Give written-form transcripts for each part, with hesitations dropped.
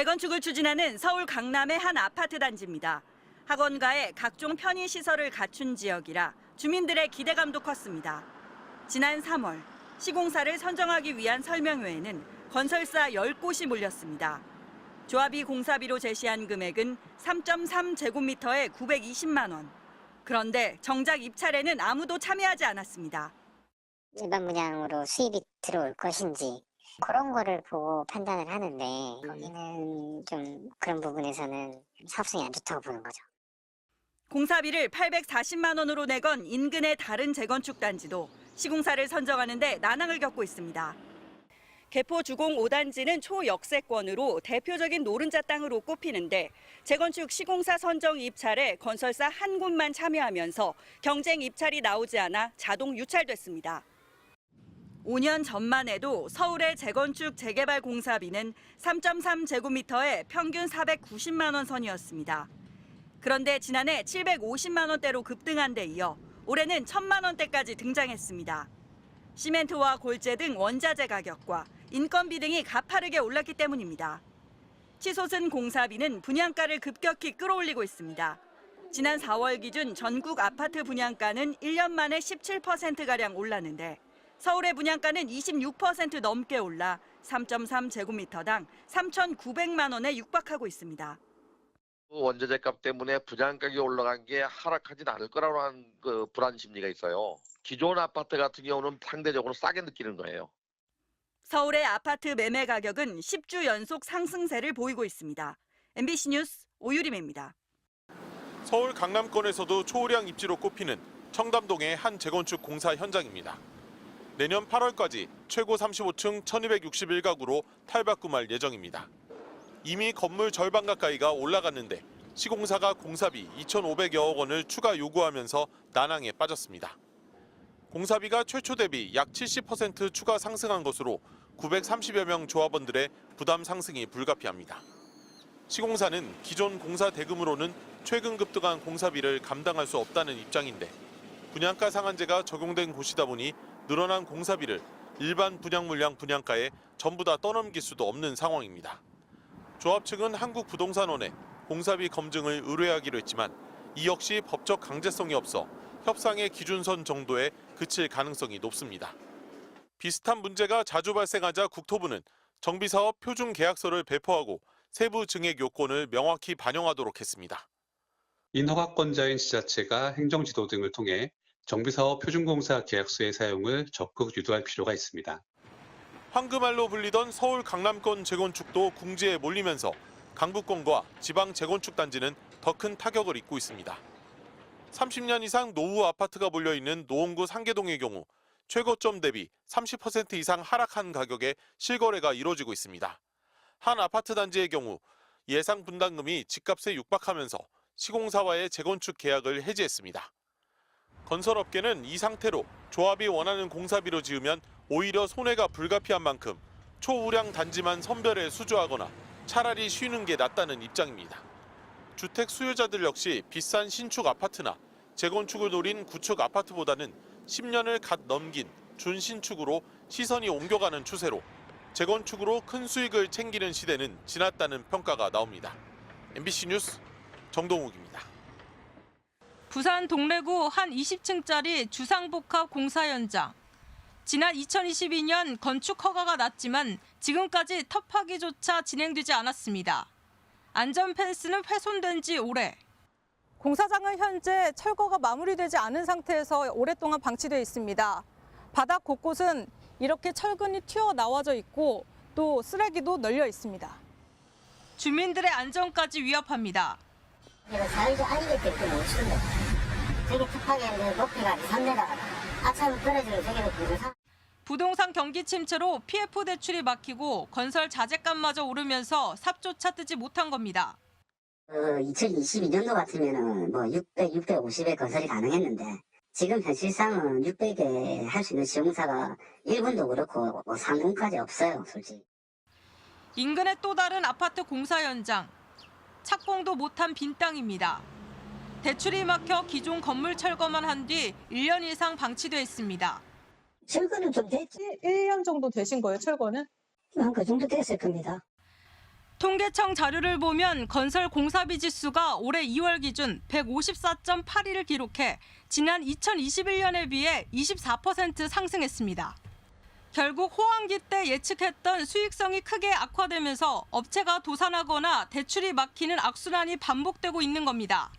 재건축을 추진하는 서울 강남의 한 아파트 단지입니다. 학원가에 각종 편의시설을 갖춘 지역이라 주민들의 기대감도 컸습니다. 지난 3월 시공사를 선정하기 위한 설명회에는 건설사 10곳이 몰렸습니다. 조합이 공사비로 제시한 금액은 3.3제곱미터에 920만 원. 그런데 정작 입찰에는 아무도 참여하지 않았습니다. 일반 분양으로 수입이 들어올 것인지 그런 거를 보고 판단을 하는데 거기는 좀 그런 부분에서는 사업성이 안 좋다고 보는 거죠. 공사비를 840만 원으로 내건 인근의 다른 재건축 단지도 시공사를 선정하는데 난항을 겪고 있습니다. 개포 주공 5단지는 초역세권으로 대표적인 노른자 땅으로 꼽히는데 재건축 시공사 선정 입찰에 건설사 한 곳만 참여하면서 경쟁 입찰이 나오지 않아 자동 유찰됐습니다. 5년 전만 해도 서울의 재건축 재개발 공사비는 3.3제곱미터에 평균 490만 원 선이었습니다. 그런데 지난해 750만 원대로 급등한 데 이어 올해는 1,000만 원대까지 등장했습니다. 시멘트와 골재 등 원자재 가격과 인건비 등이 가파르게 올랐기 때문입니다. 치솟은 공사비는 분양가를 급격히 끌어올리고 있습니다. 지난 4월 기준 전국 아파트 분양가는 1년 만에 17%가량 올랐는데 서울의 분양가는 26% 넘게 올라 3.3제곱미터당 3,900만 원에 육박하고 있습니다. 원자재 값 때문에 분양가격이 올라간 게 하락하진 않을 거라고 하는 불안 심리가 있어요. 기존 아파트 같은 경우는 상대적으로 싸게 느끼는 거예요. 서울의 아파트 매매 가격은 10주 연속 상승세를 보이고 있습니다. MBC 뉴스 오유림입니다. 서울 강남권에서도 초우량 입지로 꼽히는 청담동의 한 재건축 공사 현장입니다. 내년 8월까지 최고 35층 1261가구로 탈바꿈할 예정입니다. 이미 건물 절반 가까이가 올라갔는데 시공사가 공사비 2,500여억 원을 추가 요구하면서 난항에 빠졌습니다. 공사비가 최초 대비 약 70% 추가 상승한 것으로 930여 명 조합원들의 부담 상승이 불가피합니다. 시공사는 기존 공사 대금으로는 최근 급등한 공사비를 감당할 수 없다는 입장인데 분양가 상한제가 적용된 곳이다 보니 늘어난 공사비를 일반 분양 물량 분양가에 전부 다 떠넘길 수도 없는 상황입니다. 조합 측은 한국부동산원에 공사비 검증을 의뢰하기로 했지만 이 역시 법적 강제성이 없어 협상의 기준선 정도에 그칠 가능성이 높습니다. 비슷한 문제가 자주 발생하자 국토부는 정비사업 표준계약서를 배포하고 세부 증액 요건을 명확히 반영하도록 했습니다. 인허가권자인 지자체가 행정지도 등을 통해 정비사업 표준공사 계약서의 사용을 적극 유도할 필요가 있습니다. 황금알로 불리던 서울 강남권 재건축도 궁지에 몰리면서 강북권과 지방 재건축 단지는 더 큰 타격을 입고 있습니다. 30년 이상 노후 아파트가 몰려있는 노원구 상계동의 경우 최고점 대비 30% 이상 하락한 가격에 실거래가 이뤄지고 있습니다. 한 아파트 단지의 경우 예상 분담금이 집값에 육박하면서 시공사와의 재건축 계약을 해지했습니다. 건설업계는 이 상태로 조합이 원하는 공사비로 지으면 오히려 손해가 불가피한 만큼 초우량 단지만 선별해 수주하거나 차라리 쉬는 게 낫다는 입장입니다. 주택 수요자들 역시 비싼 신축 아파트나 재건축을 노린 구축 아파트보다는 10년을 갓 넘긴 준신축으로 시선이 옮겨가는 추세로 재건축으로 큰 수익을 챙기는 시대는 지났다는 평가가 나옵니다. MBC 뉴스 정동욱입니다. 부산 동래구 한 20층짜리 주상복합 공사 현장. 지난 2022년 건축 허가가 났지만 지금까지 터파기조차 진행되지 않았습니다. 안전 펜스는 훼손된 지 오래. 공사장은 현재 철거가 마무리되지 않은 상태에서 오랫동안 방치되어 있습니다. 바닥 곳곳은 이렇게 철근이 튀어나와져 있고 또 쓰레기도 널려 있습니다. 주민들의 안전까지 위협합니다. 사회적 안전이 될게 못습니다. 저기 급하게 높이가 3m, 아차로 떨어지는 저기도 부동산. 부동산 경기 침체로 PF 대출이 막히고 건설 자재값마저 오르면서 삽조차 뜨지 못한 겁니다. 2022년도 같으면 600, 650에 건설이 가능했는데 지금 현실상은 600에 할 수 있는 시공사가 1군도 그렇고 3군까지 없어요, 솔직히. 인근의 또 다른 아파트 공사 현장. 착공도 못한 빈 땅입니다. 대출이 막혀 기존 건물 철거만 한 뒤 1년 이상 방치돼 있습니다. 철거는 좀 됐지. 1년 정도 되신 거예요, 철거는? 한 그 정도 됐을 겁니다. 통계청 자료를 보면 건설 공사비 지수가 올해 2월 기준 154.81을 기록해 지난 2021년에 비해 24% 상승했습니다. 결국 호황기 때 예측했던 수익성이 크게 악화되면서 업체가 도산하거나 대출이 막히는 악순환이 반복되고 있는 겁니다.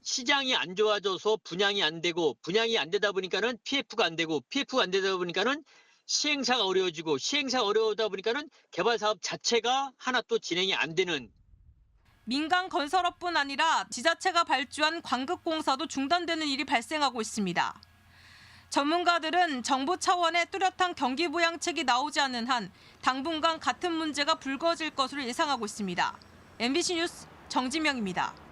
시장이 안 좋아져서 분양이 안 되고 분양이 안 되다 보니까는 PF가 안 되고 PF가 안 되다 보니까는 시행사가 어려워지고 시행사가 어려우다 보니까는 개발 사업 자체가 하나 또 진행이 안 되는. 민간 건설업뿐 아니라 지자체가 발주한 광급공사도 중단되는 일이 발생하고 있습니다. 전문가들은 정부 차원의 뚜렷한 경기 부양책이 나오지 않는 한 당분간 같은 문제가 불거질 것으로 예상하고 있습니다. MBC 뉴스 정진명입니다.